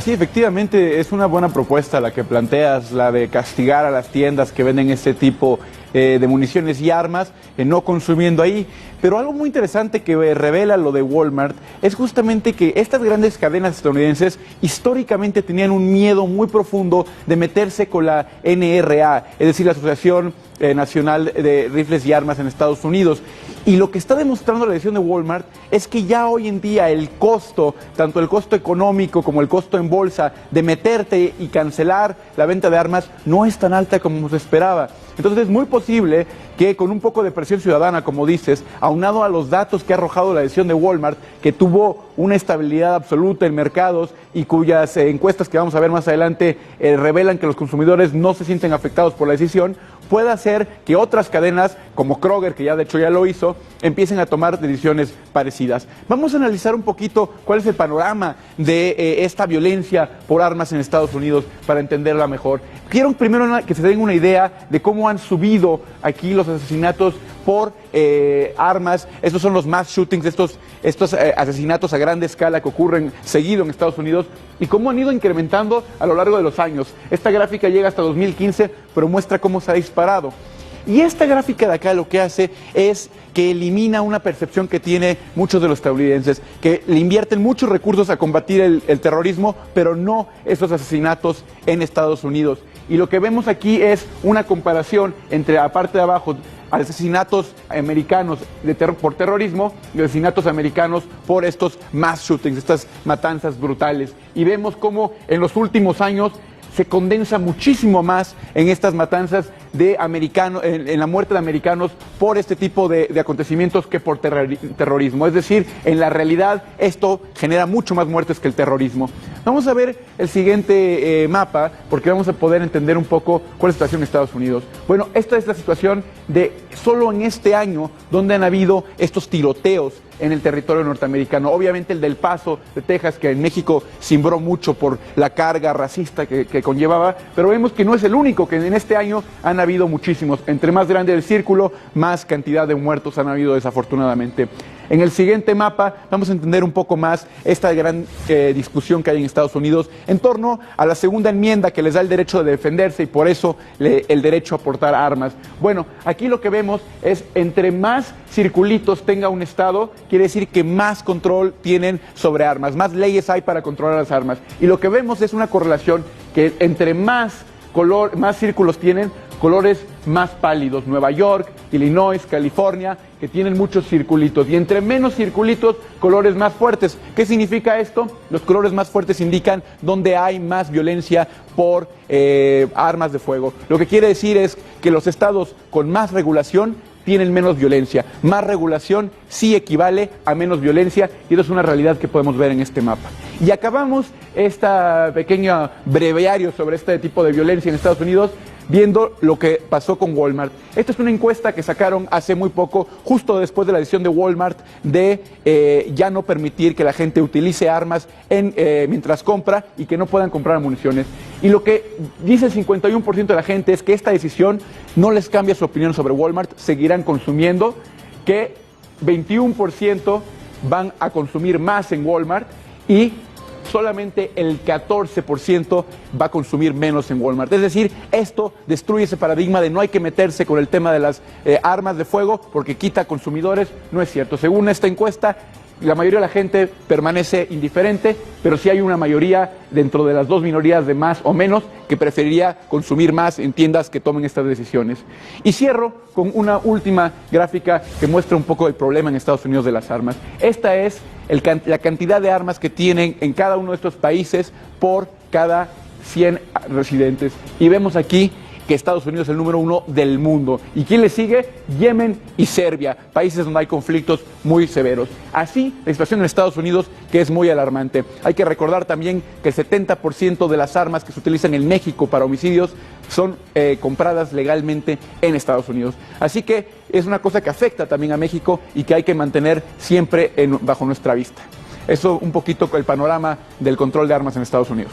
Sí, efectivamente es una buena propuesta la que planteas, la de castigar a las tiendas que venden este tipo de municiones y armas, no consumiendo ahí. Pero algo muy interesante que revela lo de Walmart es justamente que estas grandes cadenas estadounidenses históricamente tenían un miedo muy profundo de meterse con la NRA, es decir, la Asociación Nacional de Rifles y Armas en Estados Unidos. Y lo que está demostrando la decisión de Walmart es que ya hoy en día el costo, tanto el costo económico como el costo en bolsa de meterte y cancelar la venta de armas no es tan alta como se esperaba. Entonces es muy posible que con un poco de presión ciudadana, como dices, aunado a los datos que ha arrojado la decisión de Walmart, que tuvo una estabilidad absoluta en mercados y cuyas encuestas que vamos a ver más adelante revelan que los consumidores no se sienten afectados por la decisión, puede hacer que otras cadenas, como Kroger, que ya de hecho ya lo hizo, empiecen a tomar decisiones parecidas. Vamos a analizar un poquito cuál es el panorama de esta violencia por armas en Estados Unidos para entenderla mejor. Quiero primero que se den una idea de cómo han subido aquí los asesinatos por armas. Estos son los mass shootings, estos asesinatos a gran escala que ocurren seguido en Estados Unidos y cómo han ido incrementando a lo largo de los años. Esta gráfica llega hasta 2015, pero muestra cómo se ha disparado. Y esta gráfica de acá lo que hace es que elimina una percepción que tiene muchos de los estadounidenses, que le invierten muchos recursos a combatir el terrorismo, pero no esos asesinatos en Estados Unidos. Y lo que vemos aquí es una comparación entre la parte de abajo, asesinatos americanos por terrorismo y asesinatos americanos por estos mass shootings, estas matanzas brutales. Y vemos cómo en los últimos años se condensa muchísimo más en estas matanzas de americanos, en la muerte de americanos por este tipo de acontecimientos que por terrorismo. Es decir, en la realidad esto genera mucho más muertes que el terrorismo. Vamos a ver el siguiente mapa porque vamos a poder entender un poco cuál es la situación en Estados Unidos. Bueno, esta es la situación de solo en este año donde han habido estos tiroteos en el territorio norteamericano. Obviamente el del Paso de Texas, que en México cimbró mucho por la carga racista que conllevaba, pero vemos que no es el único, que en este año han habido muchísimos. Entre más grande el círculo, más cantidad de muertos han habido desafortunadamente. En el siguiente mapa vamos a entender un poco más esta gran discusión que hay en Estados Unidos en torno a la segunda enmienda que les da el derecho de defenderse y por eso el derecho a portar armas. Bueno, aquí lo que vemos es entre más circulitos tenga un estado, quiere decir que más control tienen sobre armas, más leyes hay para controlar las armas. Y lo que vemos es una correlación que entre más círculos tienen, colores más pálidos. Nueva York, Illinois, California, que tienen muchos circulitos. Y entre menos circulitos, colores más fuertes. ¿Qué significa esto? Los colores más fuertes indican dónde hay más violencia por armas de fuego. Lo que quiere decir es que los estados con más regulación tienen menos violencia. Más regulación sí equivale a menos violencia y eso es una realidad que podemos ver en este mapa. Y acabamos este pequeño breviario sobre este tipo de violencia en Estados Unidos viendo lo que pasó con Walmart. Esta es una encuesta que sacaron hace muy poco, justo después de la decisión de Walmart de ya no permitir que la gente utilice armas mientras compra y que no puedan comprar municiones. Y lo que dice el 51% de la gente es que esta decisión no les cambia su opinión sobre Walmart, seguirán consumiendo, que 21% van a consumir más en Walmart y solamente el 14% va a consumir menos en Walmart. Es decir, esto destruye ese paradigma de no hay que meterse con el tema de las armas de fuego porque quita consumidores. No es cierto. Según esta encuesta, la mayoría de la gente permanece indiferente, pero sí hay una mayoría dentro de las dos minorías de más o menos que preferiría consumir más en tiendas que tomen estas decisiones. Y cierro con una última gráfica que muestra un poco el problema en Estados Unidos de las armas. Esta es la cantidad de armas que tienen en cada uno de estos países por cada 100 residentes. Y vemos aquí que Estados Unidos es el número 1 del mundo. ¿Y quién le sigue? Yemen y Serbia, países donde hay conflictos muy severos. Así, la situación en Estados Unidos, que es muy alarmante. Hay que recordar también que el 70% de las armas que se utilizan en México para homicidios son compradas legalmente en Estados Unidos. Así que es una cosa que afecta también a México y que hay que mantener siempre bajo nuestra vista. Eso un poquito el panorama del control de armas en Estados Unidos.